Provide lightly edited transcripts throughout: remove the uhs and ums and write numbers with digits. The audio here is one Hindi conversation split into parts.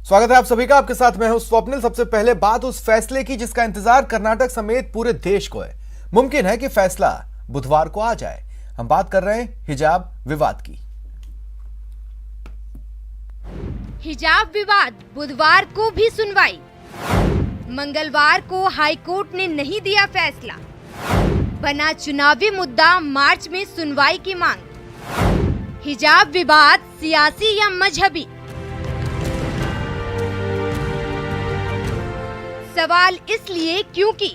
स्वागत है आप सभी का। आपके साथ मैं हूं स्वप्निल। सबसे पहले बात उस फैसले की जिसका इंतजार कर्नाटक समेत पूरे देश को है। मुमकिन है कि फैसला बुधवार को आ जाए। हम बात कर रहे हैं हिजाब विवाद की। हिजाब विवाद बुधवार को भी सुनवाई। मंगलवार को हाईकोर्ट ने नहीं दिया फैसला। बना चुनावी मुद्दा, मार्च में सुनवाई की मांग। हिजाब विवाद सियासी या मजहबी? सवाल इसलिए क्योंकि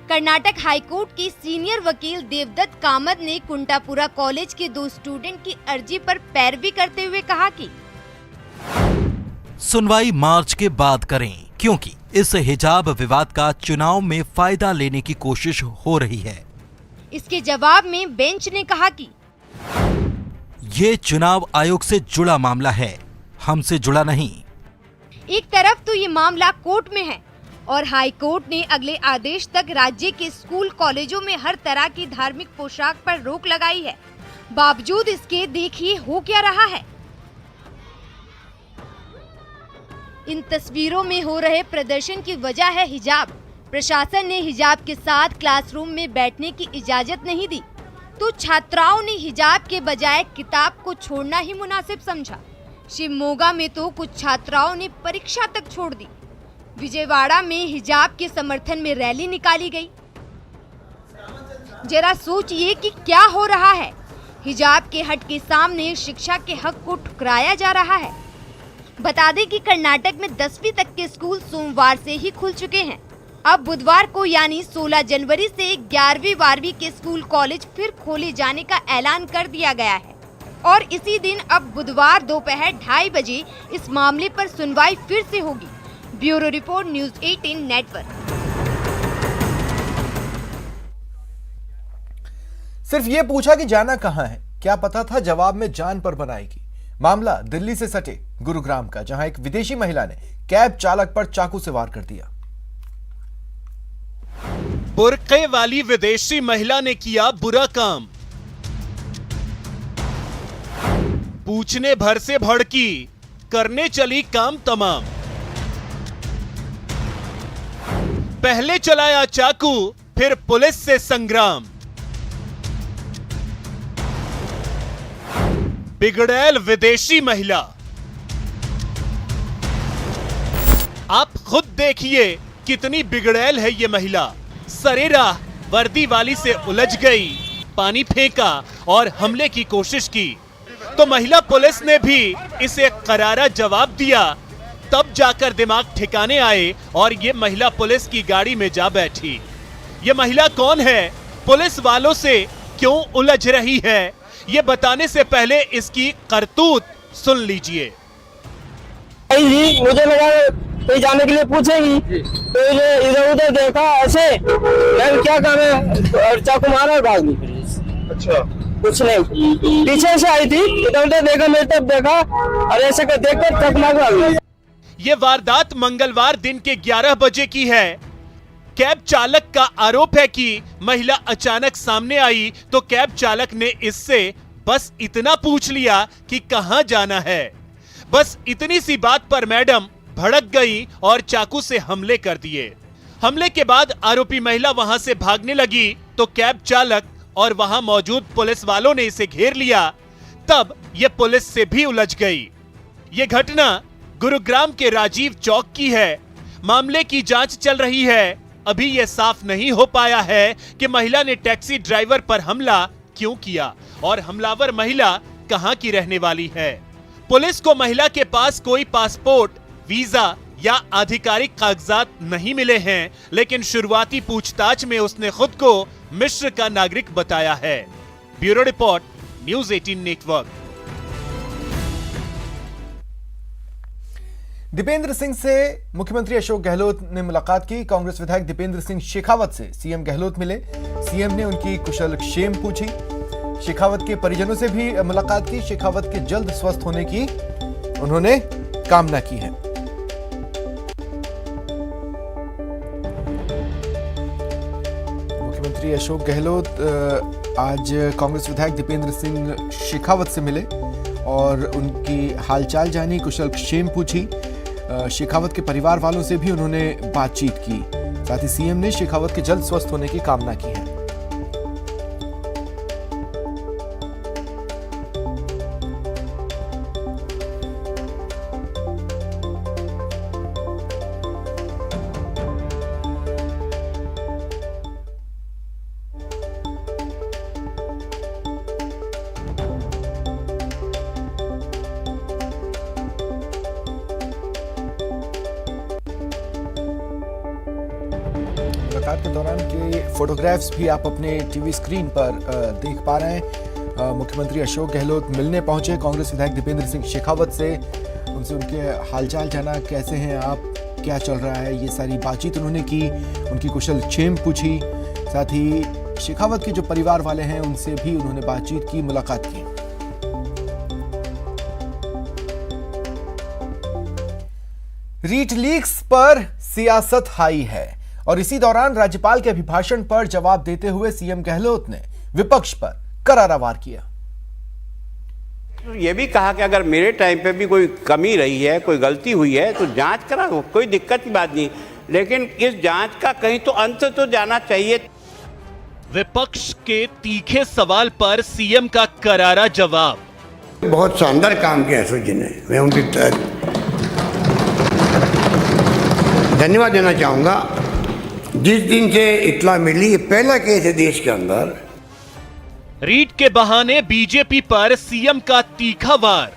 कर्नाटक हाईकोर्ट के सीनियर वकील देवदत्त कामत ने कुंटापुरा कॉलेज के 2 स्टूडेंट की अर्जी पर पैरवी करते हुए कहा कि सुनवाई मार्च के बाद करें, क्योंकि इस हिजाब विवाद का चुनाव में फायदा लेने की कोशिश हो रही है। इसके जवाब में बेंच ने कहा कि ये चुनाव आयोग से जुड़ा मामला है, हमसे जुड़ा नहीं। एक तरफ तो ये मामला कोर्ट में है और हाई कोर्ट ने अगले आदेश तक राज्य के स्कूल कॉलेजों में हर तरह की धार्मिक पोशाक पर रोक लगाई है। बावजूद इसके देखिए हो क्या रहा है। इन तस्वीरों में हो रहे प्रदर्शन की वजह है हिजाब। प्रशासन ने हिजाब के साथ क्लासरूम में बैठने की इजाजत नहीं दी, तो छात्राओं ने हिजाब के बजाय किताब को छोड़ना ही मुनासिब समझा। शिवमोगा में तो कुछ छात्राओं ने परीक्षा तक छोड़ दी। विजयवाड़ा में हिजाब के समर्थन में रैली निकाली गई। जरा सोचिए कि क्या हो रहा है। हिजाब के हट के सामने शिक्षा के हक को ठुकराया जा रहा है। बता दें कि कर्नाटक में 10वीं तक के स्कूल सोमवार से ही खुल चुके हैं। अब बुधवार को यानी 16 जनवरी से 11वीं 12वीं के स्कूल कॉलेज फिर खोले जाने का ऐलान कर दिया गया है और इसी दिन अब बुधवार दोपहर 2:30 बजे इस मामले पर सुनवाई फिर से होगी। Bureau report, news 18 network. सिर्फ ये पूछा कि जाना कहां है, क्या पता था जवाब में जान पर बनाएगी। मामला दिल्ली से सटे गुरुग्राम का, जहां एक विदेशी महिला ने कैब चालक पर चाकू से वार कर दिया। बुर्के वाली विदेशी महिला ने किया बुरा काम। पूछने भर से भड़की, करने चली काम तमाम। पहले चलाया चाकू, फिर पुलिस से संग्राम। बिगड़ैल विदेशी महिला। आप खुद देखिए कितनी बिगड़ैल है ये महिला। सरेराह वर्दी वाली से उलझ गई, पानी फेंका और हमले की कोशिश की, तो महिला पुलिस ने भी इसे करारा जवाब दिया। तब जाकर दिमाग ठिकाने आए और ये महिला पुलिस की गाड़ी में जा बैठी। ये महिला कौन है, पुलिस वालों से क्यों उलझ रही है, ये बताने से पहले इसकी करतूत सुन लीजिए। मुझे लगा कहीं जाने के लिए पूछेगी, तो इधर उधर देखा, ऐसे मैं क्या काम है, और चाकू मारा और भाग गई। अच्छा, कुछ नहीं, पीछे से आई थी, इधर उधर देखा, मेरी तरफ देखा और ऐसे कर देखकर चाकू मार भाग गई। ये वारदात मंगलवार दिन के 11 बजे की है। कैब चालक का आरोप है कि महिला अचानक सामने आई तो कैब चालक ने इससे बस इतना पूछ लिया कि कहां जाना है। बस इतनी सी बात पर मैडम भड़क गई और चाकू से हमले कर दिए। हमले के बाद आरोपी महिला वहां से भागने लगी तो कैब चालक और वहां मौजूद पुलिस वालों ने इसे घेर लिया। तब ये पुलिस से भी उलझ गई। ये घटना गुरुग्राम के राजीव चौक की है। मामले की जांच चल रही है। अभी यह साफ नहीं हो पाया है कि महिला ने टैक्सी ड्राइवर पर हमला क्यों किया और हमलावर महिला कहां की रहने वाली है। पुलिस को महिला के पास कोई पासपोर्ट, वीजा या आधिकारिक कागजात नहीं मिले हैं, लेकिन शुरुआती पूछताछ में उसने खुद को मिस्र का नागरिक बताया है। Bureau report, news 18 network. Dipendra Singh से मुख्यमंत्री अशोक गहलोत ने मुलाकात की। कांग्रेस विधायक दीपेंद्र सिंह शेखावत से सीएम गहलोत मिले। सीएम ने उनकी कुशल क्षेम पूछी। शेखावत के परिजनों से भी मुलाकात की। शेखावत के जल्द स्वस्थ होने की उन्होंने कामना की है। मुख्यमंत्री अशोक गहलोत आज कांग्रेस विधायक दीपेंद्र सिंह शेखावत से मिले और उनकी हालचाल जानी, कुशल क्षेम पूछी। शेखावत के परिवार वालों से भी उन्होंने बातचीत की। साथ ही सीएम ने शेखावत के जल्द स्वस्थ होने की कामना की है। मुलाकात के दौरान के फोटोग्राफ्स भी आप अपने टीवी स्क्रीन पर देख पा रहे हैं। मुख्यमंत्री अशोक गहलोत मिलने पहुंचे कांग्रेस विधायक दीपेंद्र सिंह शेखावत से। उनसे उनके हालचाल जाना, कैसे हैं आप, क्या चल रहा है, ये सारी बातचीत उन्होंने की। उनकी कुशल क्षेम पूछी। साथ ही शेखावत के जो परिवार वाले हैं उनसे भी उन्होंने बातचीत की, मुलाकात की। रीट लीक्स पर सियासत हाई है और इसी दौरान राज्यपाल के अभिभाषण पर जवाब देते हुए सीएम गहलोत ने विपक्ष पर करारा वार किया। ये भी कहा कि अगर मेरे टाइम पे भी कोई कमी रही है, कोई गलती हुई है तो जांच कराओ, कोई दिक्कत की बात नहीं, लेकिन इस जांच का कहीं तो अंत तो जाना चाहिए। विपक्ष के तीखे सवाल पर सीएम का करारा जवाब। बहुत शानदार काम किया अशोक जी ने, मैं उनकी धन्यवाद देना चाहूँगा। जिस दिन से इत्तला मिली, पहला केस है देश के अंदर। रीट के बहाने बीजेपी पर सीएम का तीखा वार।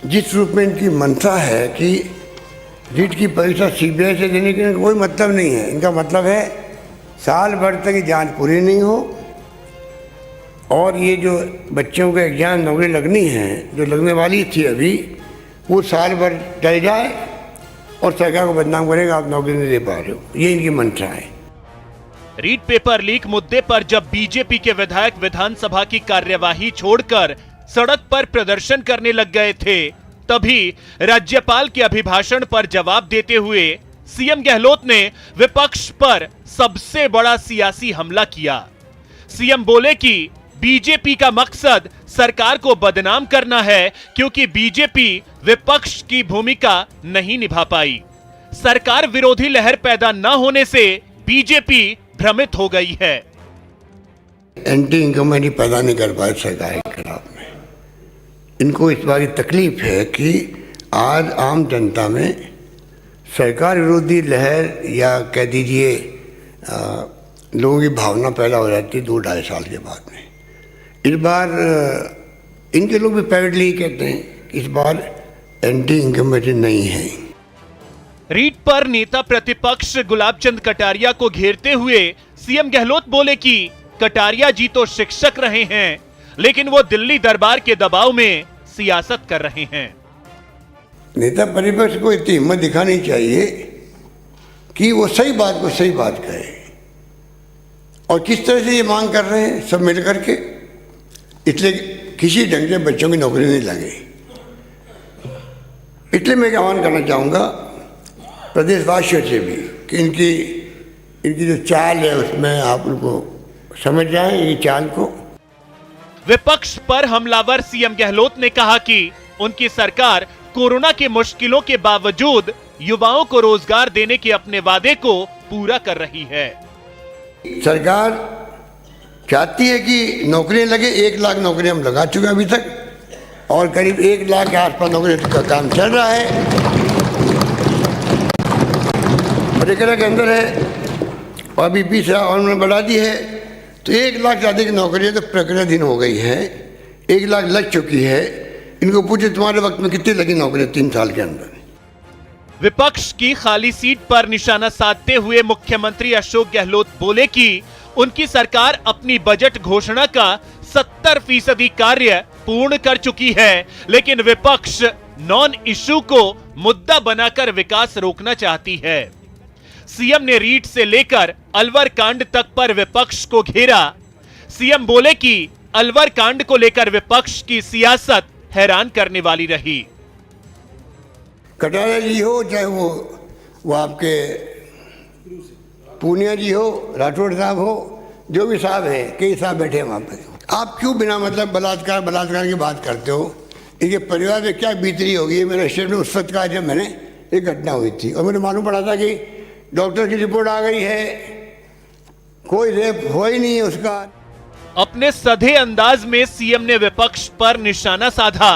जिस रूप में इनकी मंशा है कि रीट की परीक्षा सीबीआई से देने का कोई मतलब नहीं है। इनका मतलब है साल भर तक ये जांच पूरी नहीं हो और ये जो बच्चों के एग्जाम नौकरी लगनी है, जो लगने वाली थी अभी, वो साल भर टल जाए और सरकार को बदनाम करेगा, आप नौकरी नहीं दे पा रहे हो। ये इनकी मंशा है। रीट पेपर लीक मुद्दे पर जब बीजेपी के विधायक विधानसभा की कार्यवाही छोड़कर सड़क पर प्रदर्शन करने लग गए थे, तभी राज्यपाल के अभिभाषण पर जवाब देते हुए सीएम गहलोत ने विपक्ष पर सबसे बड़ा सियासी हमला किया। सीएम बोले कि बीजेपी का मकसद सरकार को बदनाम करना है क्योंकि बीजेपी विपक्ष की भूमिका नहीं निभा पाई। सरकार विरोधी लहर पैदा न होने से बीजेपी भ्रमित हो गई है। एंटी इंकमेंसी पैदा नहीं कर पाए सरकार के खिलाफ में। इनको इस बात की तकलीफ है कि आज आम जनता में सरकार विरोधी लहर या कह दीजिए लोगों की भावना पैदा हो जाती है 2-2.5 साल के बाद में। इस बार इनके लोग भी प्राइवेटली कहते हैं कि इस बार एंटी इंकमेंसी नहीं है। रीट पर नेता प्रतिपक्ष गुलाब चंद कटारिया को घेरते हुए सीएम गहलोत बोले कि कटारिया जी तो शिक्षक रहे हैं, लेकिन वो दिल्ली दरबार के दबाव में सियासत कर रहे हैं। नेता प्रतिपक्ष को इतनी हिम्मत दिखानी चाहिए कि वो सही बात को सही बात कहे। और किस तरह से ये मांग कर रहे हैं सब मिल करके, इसलिए किसी ढंग से बच्चों की नौकरी नहीं लगे। इसलिए मैं आह्वान करना चाहूँगा प्रदेशवासियों से भी कि इनकी जो चाल है उसमें आप उनको समझ जाएं, ये चाल को। विपक्ष पर हमलावर सीएम गहलोत ने कहा कि उनकी सरकार कोरोना के मुश्किलों के बावजूद युवाओं को रोजगार देने के अपने वादे को पूरा कर रही है। सरकार चाहती है कि नौकरियां लगे। 1 लाख नौकरियां हम लगा चुके हैं अभी तक और करीब 1 लाख के आसपास नौकरी का काम चल रहा है। प्रक्रिया के अंदर है और अभी 20 और उन्होंने बढ़ा दी है, तो 1 लाख से अधिक नौकरियां तो प्रक्रियाधीन हो गई है। 1 लाख लग चुकी है। इनको पूछे तुम्हारे वक्त में कितनी लगी नौकरियां 3 साल के अंदर। विपक्ष की खाली सीट पर निशाना साधते हुए मुख्यमंत्री अशोक गहलोत बोले कि उनकी सरकार अपनी बजट घोषणा का 70% कार्य पूर्ण कर चुकी है, लेकिन विपक्ष नॉन इशू को मुद्दा बनाकर विकास रोकना चाहती है। सीएम ने रीट से लेकर अलवर कांड तक पर विपक्ष को घेरा। सीएम बोले कि अलवर कांड को लेकर विपक्ष की सियासत हैरान करने वाली रही। कटारिया जी हो चाहे वो आपके पूनिया जी हो, राठौड़ साहब हो, जो भी साहब हैं, कई साहब बैठे हैं वहाँ पर। आप क्यों बिना मतलब बलात्कार की बात करते हो? इनके परिवार में क्या बीतरी होगी? मेरा स्टेटमेंट उस वक्त का जब मैंने एक घटना हुई थी और मुझे मालूम पड़ा था कि डॉक्टर की रिपोर्ट आ गई है, कोई रेप हो ही नहीं है उसका। अपने सधे अंदाज में सीएम ने विपक्ष पर निशाना साधा,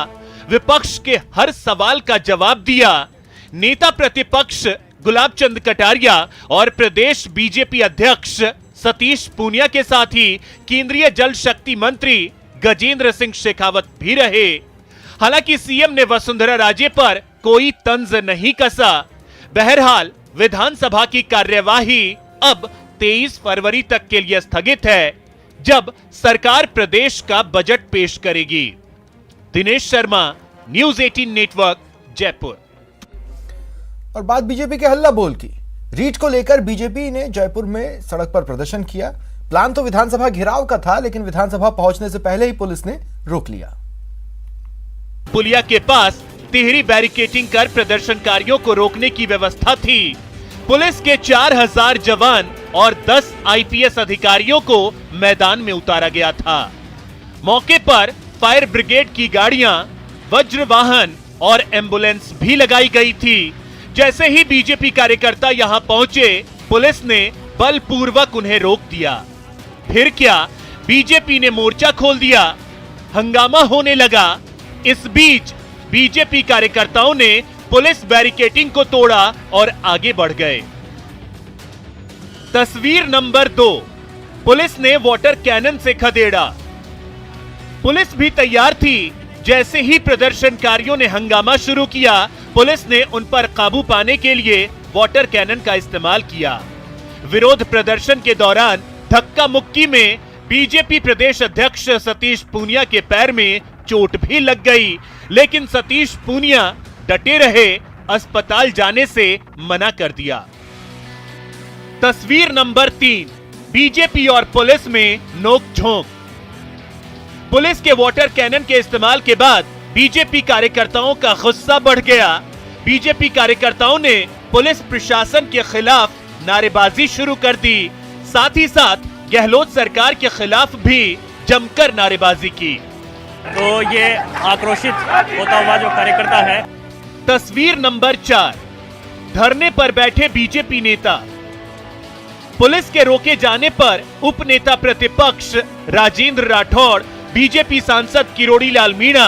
विपक्ष के हर सवाल का जवाब दिया। नेता प्रतिपक्ष गुलाब चंद कटारिया और प्रदेश बीजेपी अध्यक्ष सतीश पूनिया के साथ ही केंद्रीय जल शक्ति मंत्री गजेंद्र सिंह शेखावत भी रहे। हालांकि सीएम ने वसुंधरा राजे पर कोई तंज नहीं कसा। बहरहाल विधानसभा की कार्यवाही अब 23 फरवरी तक के लिए स्थगित है, जब सरकार प्रदेश का बजट पेश करेगी। Dinesh Sharma, news 18 network, Jaipur. और बात बीजेपी के हल्ला बोल की। रीट को लेकर बीजेपी ने जयपुर में सड़क पर प्रदर्शन किया। प्लान तो विधानसभा घेराव का था, लेकिन विधानसभा पहुंचने से पहले ही पुलिस ने रोक लिया। पुलिया के पास तिहरी बैरिकेडिंग कर प्रदर्शनकारियों को रोकने की व्यवस्था थी। पुलिस के 4000 जवान और 10 आईपीएस अधिकारियों को मैदान में उतारा गया था। मौके पर फायर ब्रिगेड की गाड़ियां, वज्र वाहन और एम्बुलेंस भी लगाई गई थी। जैसे ही बीजेपी कार्यकर्ता यहां पहुंचे, पुलिस ने बलपूर्वक उन्हें रोक दिया। फिर क्या, बीजेपी ने मोर्चा खोल दिया, हंगामा होने लगा। इस बीच बीजेपी कार्यकर्ताओं ने पुलिस बैरिकेडिंग को तोड़ा और आगे बढ़ गए। तस्वीर नंबर 2, पुलिस ने वाटर कैनन से खदेड़ा। पुलिस भी तैयार थी। जैसे ही प्रदर्शनकारियों ने हंगामा शुरू किया, पुलिस ने उन पर काबू पाने के लिए वाटर कैनन का इस्तेमाल किया। विरोध प्रदर्शन के दौरान धक्का मुक्की में बीजेपी प्रदेश अध्यक्ष सतीश पूनिया के पैर में चोट भी लग गई, लेकिन सतीश पूनिया डटे रहे, अस्पताल जाने से मना कर दिया। तस्वीर नंबर 3, बीजेपी और पुलिस में नोकझोंक। पुलिस के वाटर कैनन के इस्तेमाल के बाद बीजेपी कार्यकर्ताओं का गुस्सा बढ़ गया। बीजेपी कार्यकर्ताओं ने पुलिस प्रशासन के खिलाफ नारेबाजी शुरू कर दी। साथ ही साथ गहलोत सरकार के खिलाफ भी जमकर नारेबाजी की। तो ये आक्रोशित होता हुआ जो कार्यकर्ता है। तस्वीर नंबर 4, धरने पर बैठे बीजेपी नेता। पुलिस के रोके जाने पर उप नेता प्रतिपक्ष राजेंद्र राठौड़, बीजेपी सांसद किरोड़ी लाल मीणा,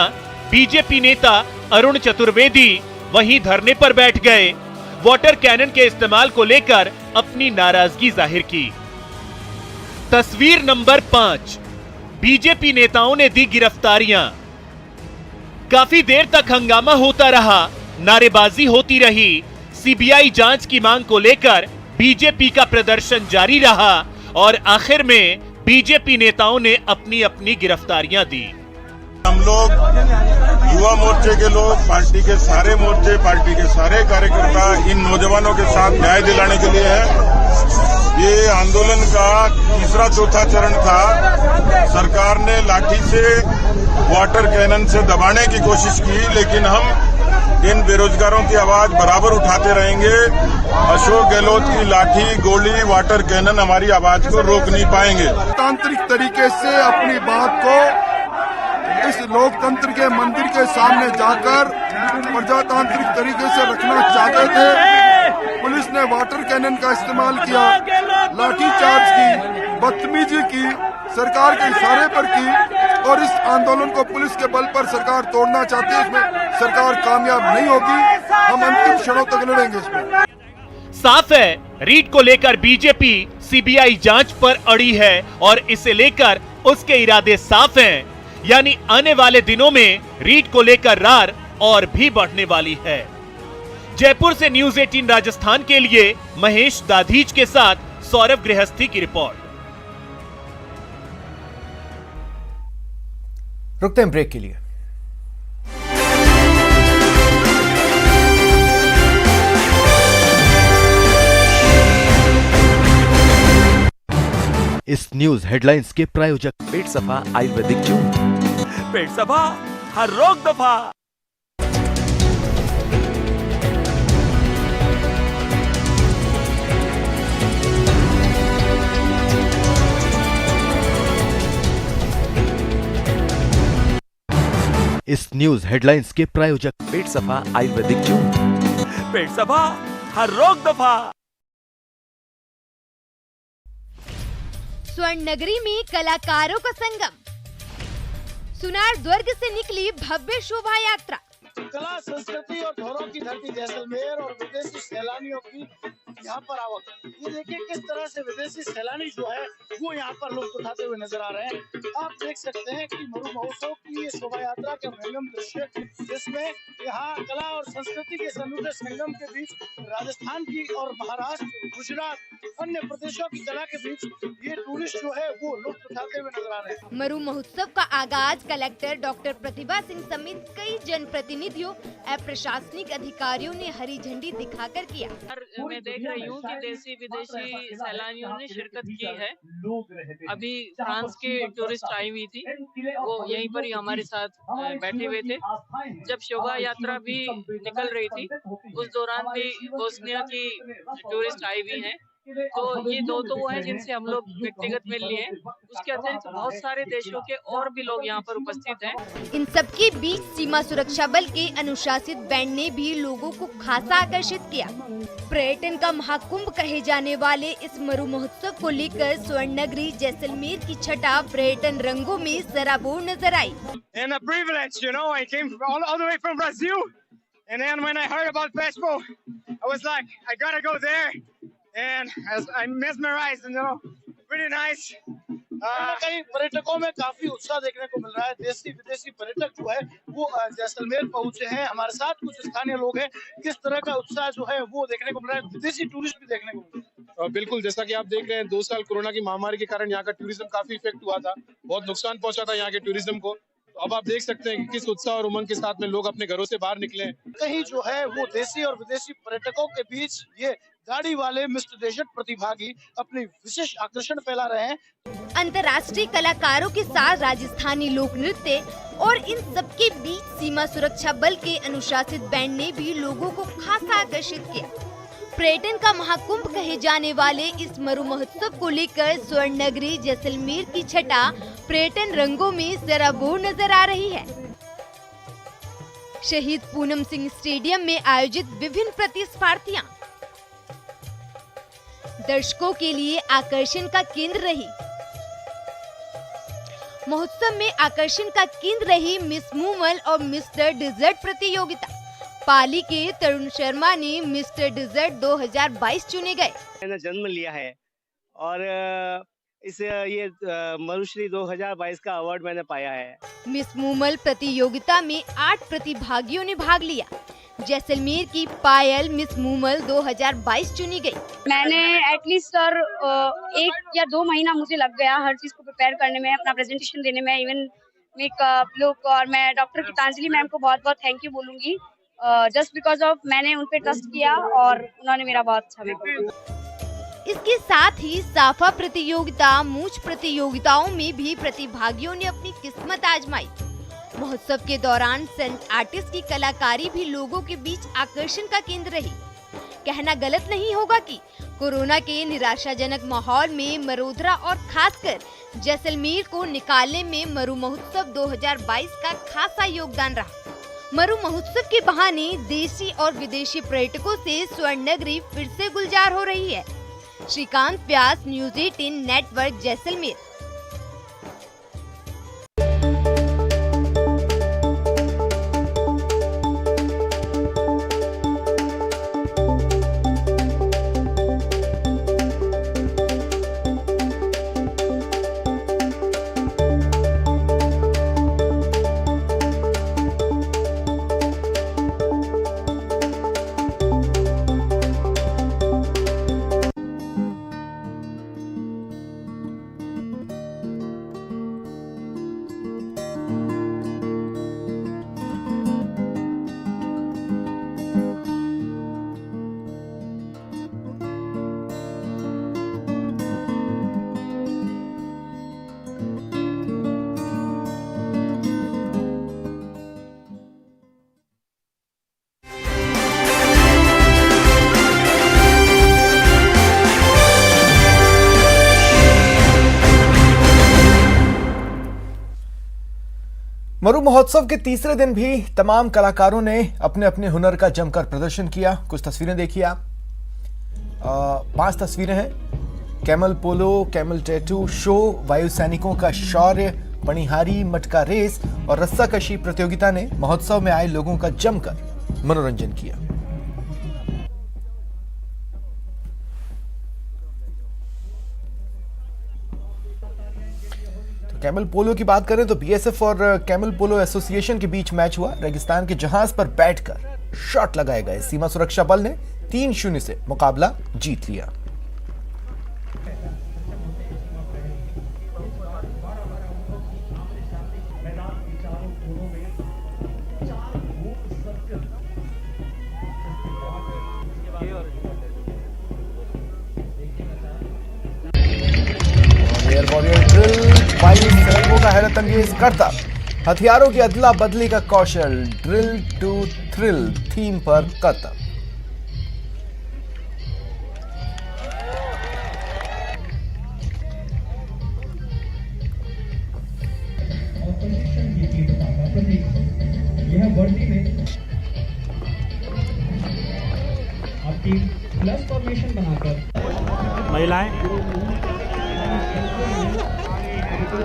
बीजेपी नेता अरुण चतुर्वेदी वहीं धरने पर बैठ गए। वाटर कैनन के इस्तेमाल को लेकर अपनी नाराजगी जाहिर की। तस्वीर नंबर 5, बीजेपी नेताओं ने दी गिरफ्तारियां। काफी देर तक हंगामा होता रहा, नारेबाजी होती रही। सीबीआई जांच की मांग को लेकर बीजेपी का प्रदर्शन जारी रहा और आखिर में बीजेपी नेताओं ने अपनी अपनी गिरफ्तारियां दी। हम लोग युवा मोर्चे के लोग, पार्टी के सारे मोर्चे, पार्टी के सारे कार्यकर्ता इन नौजवानों के साथ न्याय दिलाने के लिए है। ये आंदोलन का तीसरा चौथा चरण था। सरकार ने लाठी से, वाटर कैनन से दबाने की कोशिश की, लेकिन हम इन बेरोजगारों की आवाज बराबर उठाते रहेंगे। अशोक गहलोत की लाठी, गोली, वाटर कैनन हमारी आवाज को रोक नहीं पाएंगे। तांत्रिक तरीके से अपनी बात को इस लोकतंत्र के मंदिर के सामने जाकर प्रजातांत्रिक तरीके से रखना चाहते थे। पुलिस ने वाटर कैनन का इस्तेमाल किया, लाठीचार्ज की, बदतमीजी की, सरकार के इशारे पर की और इस आंदोलन को पुलिस के बल पर सरकार तोड़ना चाहती है। इसमें सरकार कामयाब नहीं होगी। हम अंतिम क्षणों तक लड़ेंगे इसमें। साफ है, रीट को लेकर बीजेपी सीबीआई जांच पर अड़ी है और इसे लेकर उसके इरादे साफ हैं। यानी आने वाले दिनों में रीट को लेकर रार और भी बढ़ने वाली है। जयपुर से न्यूज़ 18 राजस्थान के लिए महेश दाधीच के साथ सौरभ गृहस्थी की रिपोर्ट। रुकते हैं ब्रेक के लिए। इस न्यूज हेडलाइंस के प्रायोजक पेट सफा आयुर्वेदिक चूर्ण, पेट सफा हर रोग दफा। इस न्यूज हेडलाइंस के प्रायोजक पेट सफा आयुर्वेदिक चूर्ण, पेट सभा हर रोग दफा। स्वर्ण नगरी में कलाकारों का संगम। सुनार दुर्ग से निकली भव्य शोभा यात्रा। कला संस्कृति और धरोहर की धरती जैसलमेर और विदेशी सैलानियों की यहाँ पर आवक। ये देखिए किस तरह से विदेशी सैलानी जो है वो यहाँ पर लुत्फ उठाते हुए नजर आ रहे हैं। आप देख सकते हैं कि मरु महोत्सव की ये शोभा यात्रा का भंगम दृश्य, जिसमें यहाँ कला और संस्कृति के अनूठे संगम के बीच राजस्थान की और महाराष्ट्र, गुजरात, अन्य प्रदेशों की कला के बीच ये टूरिस्ट जो है वो लुत्फ उठाते हुए नजर आ रहे हैं। मरु महोत्सव का आगाज कलेक्टर डॉक्टर प्रतिभा सिंह समेत कई जनप्रतिनिधियों और प्रशासनिक अधिकारियों ने हरी झंडी दिखाकर किया। मैं देख रही हूँ कि देशी विदेशी सैलानियों ने शिरकत की है। अभी फ्रांस के टूरिस्ट आई हुई थी, वो यहीं पर ही हमारे साथ बैठे हुए थे। जब शोभा यात्रा भी निकल रही थी उस दौरान भी बोस्निया की टूरिस्ट आई हुई हैं। तो ये दो तो वो हैं जिनसे हम लोग व्यक्तिगत मिल लिए हैं। उसके अतिरिक्त बहुत सारे देशों के और भी लोग यहाँ पर उपस्थित हैं। इन सबके बीच सीमा सुरक्षा बल के अनुशासित बैंड ने भी लोगों को खासा आकर्षित किया। पर्यटन का महाकुंभ कहे जाने वाले इस मरु महोत्सव को लेकर स्वर्ण नगरी जैसलमेर की छटा पर्यटन रंगों में सराबोर नजर आई। And a privilege, you know, I came all the way from Brazil, and then when I heard about Pespo, I was like, I gotta go there. And I'm mesmerized, and you know, pretty nice. कई पर्यटकों में काफी उत्साह देखने को मिल रहा है। देशी विदेशी पर्यटक जो है वो जैसलमेर पहुंचे हैं। हमारे साथ कुछ स्थानीय लोग हैं। किस तरह का उत्साह जो है वो देखने को मिल रहा है, विदेशी टूरिस्ट भी देखने को मिल रहा है। बिल्कुल, जैसा कि आप देख रहे हैं 2 साल कोरोना की महामारी के कारण यहाँ का टूरिज्म काफी इफेक्ट हुआ था, बहुत नुकसान पहुंचा था यहाँ के टूरिज्म को। तो अब आप देख सकते हैं कि किस उत्साह और उमंग के साथ में लोग अपने घरों से बाहर निकले हैं। कहीं जो है वो देशी और विदेशी पर्यटकों के बीच ये गाड़ी वाले मिस्टर डेजर्ट प्रतिभागी अपनी विशेष आकर्षण फैला रहे हैं। अंतर्राष्ट्रीय कलाकारों के साथ राजस्थानी लोक नृत्य और इन सबके बीच सीमा सुरक्षा बल के अनुशासित बैंड ने भी लोगों को खासा आकर्षित किया। पर्यटन का महाकुंभ कहे जाने वाले इस मरु महोत्सव को लेकर स्वर्ण नगरी जैसलमेर की छटा पर्यटन रंगों में सराबोर नजर आ रही है। शहीद पूनम सिंह स्टेडियम में आयोजित विभिन्न प्रतिस्पर्धियां दर्शकों के लिए आकर्षण का केंद्र रही। महोत्सव में आकर्षण का केंद्र रही मिस मूमल और मिस्टर डिजर्ट प्रतियोगिता। पाली के तरुण शर्मा ने मिस्टर डिजर्ट 2022 चुने गए। मैंने जन्म लिया है और ये मरुश्री 2022 का अवार्ड मैंने पाया है। मिस मूमल प्रतियोगिता में 8 प्रतिभागियों ने भाग लिया। जैसलमेर की पायल मिस मूमल 2022 चुनी गई। मैंने एटलीस्ट सर 1 या 2 महीना मुझे लग गया हर चीज को प्रिपेयर करने में, अपना प्रेजेंटेशन देने में, इवन मेकअप लुक। और मैं डॉक्टर गीतांजलि मैम को बहुत बहुत थैंक यू बोलूंगी, जस्ट बिकॉज ऑफ मैंने उन पे ट्रस्ट किया और उन्होंने मेरा बहुत अच्छा मेकअप किया। इसके साथ ही साफा प्रतियोगिता, मूंछ प्रतियोगिताओं में भी प्रतिभागियों ने अपनी किस्मत आजमाई। महोत्सव के दौरान सेंट आर्टिस्ट की कलाकारी भी लोगों के बीच आकर्षण का केंद्र रही। कहना गलत नहीं होगा कि कोरोना के निराशाजनक माहौल में मरोदरा और खासकर जैसलमेर को निकालने में मरु महोत्सव 2022 का खासा योगदान रहा। मरु महोत्सव के बहाने देशी और विदेशी पर्यटकों से स्वर्ण नगरी फिर से गुलजार हो रही है। श्रीकांत व्यास, न्यूज़ 18 नेटवर्क, जैसलमेर। मरु महोत्सव के तीसरे दिन भी तमाम कलाकारों ने अपने अपने हुनर का जमकर प्रदर्शन किया। कुछ तस्वीरें देखिए आप। 5 तस्वीरें हैं। कैमल पोलो, कैमल टैटू शो, वायु सैनिकों का शौर्य, पणिहारी, मटका रेस और रस्साकशी प्रतियोगिता ने महोत्सव में आए लोगों का जमकर मनोरंजन किया। कैमल पोलो की बात करें तो बीएसएफ और कैमल पोलो एसोसिएशन के बीच मैच हुआ। रेगिस्तान के जहाज पर बैठकर शॉट लगाए गए। सीमा सुरक्षा बल ने 3-0 से मुकाबला जीत लिया। एयर वॉरियर ड्रिल, वायु सैनिकों का हैरत अंगेज करतब, हथियारों की अदला बदली का कौशल, ड्रिल टू थ्रिल थीम पर करतब। यह वर्दी में आपकी प्लस फॉर्मेशन बनाकर महिलाएं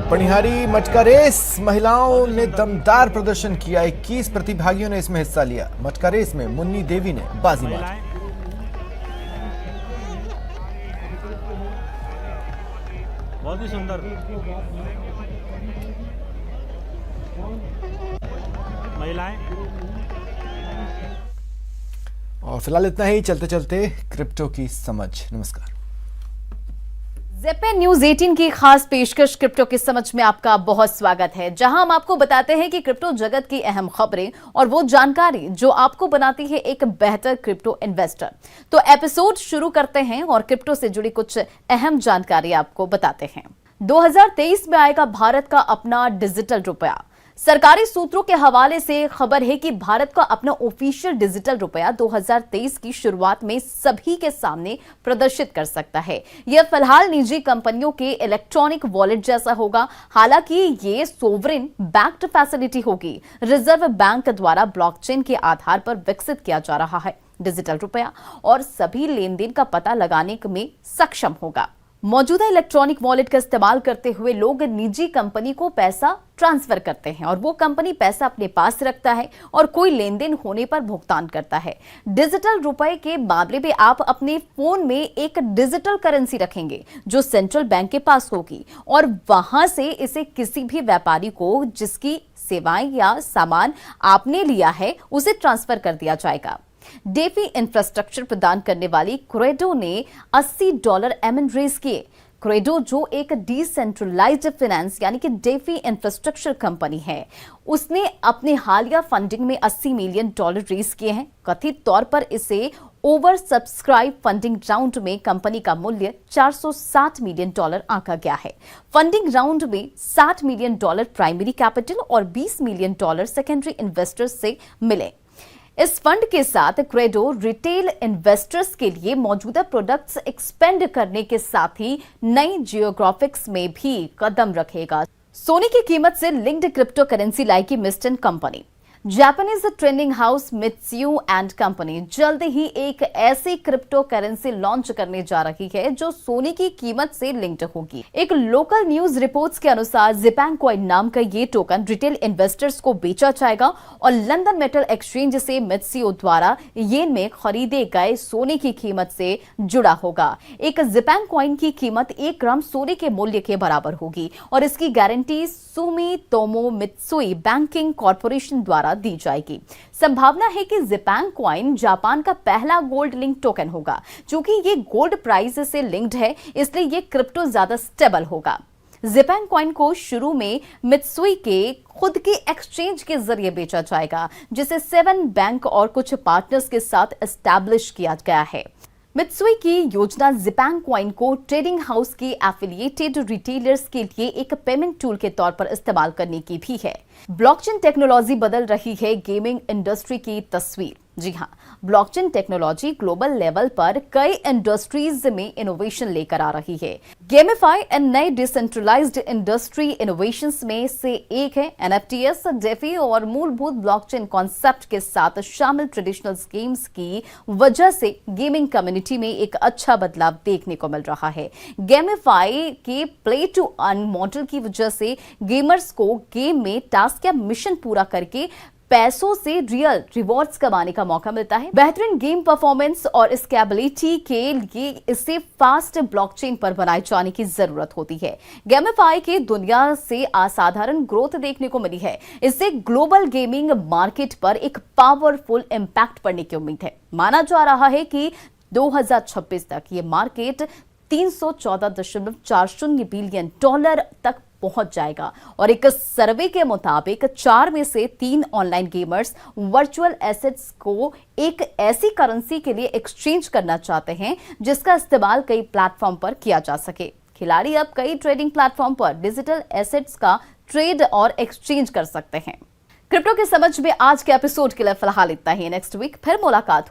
पणिहारी मटका रेस महिलाओं ने दमदार प्रदर्शन किया। 21 प्रतिभागियों ने इसमें हिस्सा लिया। मटका रेस में मुन्नी देवी ने बाजी मारी। बहुत ही सुंदर महिलाएं। और फिलहाल इतना ही। चलते चलते क्रिप्टो की समझ। नमस्कार। ज़ेपन न्यूज 18 की खास पेशकश क्रिप्टो की समझ में आपका बहुत स्वागत है, जहां हम आपको बताते हैं कि क्रिप्टो जगत की अहम खबरें और वो जानकारी जो आपको बनाती है एक बेहतर क्रिप्टो इन्वेस्टर। तो एपिसोड शुरू करते हैं और क्रिप्टो से जुड़ी कुछ अहम जानकारी आपको बताते हैं। 2023 में आएगा भारत का अपना डिजिटल रुपया। सरकारी सूत्रों के हवाले से खबर है कि भारत का अपना ऑफिशियल डिजिटल रुपया 2023 की शुरुआत में सभी के सामने प्रदर्शित कर सकता है। यह फिलहाल निजी कंपनियों के इलेक्ट्रॉनिक वॉलेट जैसा होगा। हालांकि ये सोवरेन बैक्ड फैसिलिटी होगी। रिजर्व बैंक द्वारा ब्लॉकचेन के आधार पर विकसित किया जा रहा है डिजिटल रुपया और सभी लेन देन का पता लगाने में सक्षम होगा। मौजूदा इलेक्ट्रॉनिक वॉलेट का इस्तेमाल करते हुए लोग निजी कंपनी को पैसा ट्रांसफर करते हैं और वो कंपनी पैसा अपने पास रखता है और कोई लेन देन होने पर भुगतान करता है। डिजिटल रुपए के मामले में आप अपने फोन में एक डिजिटल करेंसी रखेंगे जो सेंट्रल बैंक के पास होगी और वहां से इसे किसी भी व्यापारी को जिसकी सेवाएं या सामान आपने लिया है उसे ट्रांसफर कर दिया जाएगा। डेफी इंफ्रास्ट्रक्चर प्रदान करने वाली क्रेडो ने $80 एमएन रेज किए। क्रेडो जो एक डिसेंट्रलाइज्ड फाइनेंस यानी कि डेफी इंफ्रास्ट्रक्चर कंपनी है, उसने अपने हालिया फंडिंग में $80 मिलियन रेज किए हैं। कथित तौर पर इसे ओवर सब्सक्राइब फंडिंग राउंड में कंपनी का मूल्य $460 मिलियन आंका गया है। फंडिंग राउंड में $60 मिलियन प्राइमरी कैपिटल और $20 मिलियन सेकेंडरी इन्वेस्टर्स से मिले। इस फंड के साथ क्रेडो रिटेल इन्वेस्टर्स के लिए मौजूदा प्रोडक्ट्स एक्सपेंड करने के साथ ही नई जियोग्राफिक्स में भी कदम रखेगा। सोने की कीमत से लिंक्ड क्रिप्टो करेंसी लाएगी Meston company. Japanese trending house Mitsui and company जल्द ही एक ऐसी क्रिप्टो करेंसी लॉन्च करने जा रही है जो सोने की कीमत से लिंक्ड होगी। एक लोकल न्यूज रिपोर्ट्स के अनुसार ज़िपैंग कॉइन नाम का ये टोकन रिटेल इन्वेस्टर्स को बेचा जाएगा और लंदन मेटल एक्सचेंज से मित्सुई द्वारा येन में खरीदे गए सोने की कीमत से जुड़ा होगा। एक ज़िपैंग कॉइन की कीमत 1 ग्राम सोने के मूल्य के बराबर होगी और इसकी guarantee Sumitomo Mitsui banking corporation द्वारा दी जाएगी। संभावना है कि ज़िपैंग कॉइन जापान का पहला गोल्ड लिंक टोकन होगा। चूंकि ये गोल्ड प्राइस से लिंक्ड है इसलिए ये क्रिप्टो ज्यादा स्टेबल होगा। ज़िपैंग कॉइन को शुरू में मित्सुई के खुद के एक्सचेंज के जरिए बेचा जाएगा जिसे 7 बैंक और कुछ पार्टनर्स के साथ एस्टैब्लिश किया गया है। मित्सुई की योजना ज़िपैंग कॉइन को ट्रेडिंग हाउस के एफिलिएटेड रिटेलर्स के लिए एक पेमेंट टूल के तौर पर इस्तेमाल करने की भी है। ब्लॉकचेन टेक्नोलॉजी बदल रही है गेमिंग इंडस्ट्री की तस्वीर। जी हाँ, ब्लॉकचेन टेक्नोलॉजी ग्लोबल लेवल पर कई इंडस्ट्रीज में इनोवेशन लेकर आ रही है। गेमिफाई एंड नए डिसेंट्रलाइज्ड इंडस्ट्री इनोवेशंस में से एक है NFTs, डेफी और मूलभूत ब्लॉकचेन कॉन्सेप्ट के साथ शामिल ट्रेडिशनल गेम्स की वजह से गेमिंग कम्युनिटी में एक अच्छा बदलाव देखने को मिल रहा है। गेमिफाई के प्ले टू अर्न मॉडल की वजह से गेमर्स को गेम में टास्क या मिशन पूरा करके पैसों से रियल रिवॉर्ड्स कमाने का मौका मिलता है। बेहतरीन गेम परफॉर्मेंस और स्केलेबिलिटी के लिए इसे फास्ट ब्लॉकचेन पर बनाए जाने की जरूरत होती है। गेमिफाई के दुनिया से असाधारण ग्रोथ देखने को मिली है। इससे ग्लोबल गेमिंग मार्केट पर एक पावरफुल इंपैक्ट पड़ने की उम्मीद है। माना जा रहा है कि 2026 तक ये मार्केट $314.40 बिलियन तक पहुंच जाएगा और एक सर्वे के मुताबिक 4 में से 3 ऑनलाइन गेमर्स वर्चुअल एसेट्स को एक ऐसी करेंसी के लिए एक्सचेंज करना चाहते हैं जिसका इस्तेमाल कई प्लेटफॉर्म पर किया जा सके। खिलाड़ी अब कई ट्रेडिंग प्लेटफॉर्म पर डिजिटल एसेट्स का ट्रेड और एक्सचेंज कर सकते हैं। क्रिप्टो की समझ में आज के एपिसोड के लिए फिलहाल इतना ही। नेक्स्ट वीक फिर मुलाकात हो।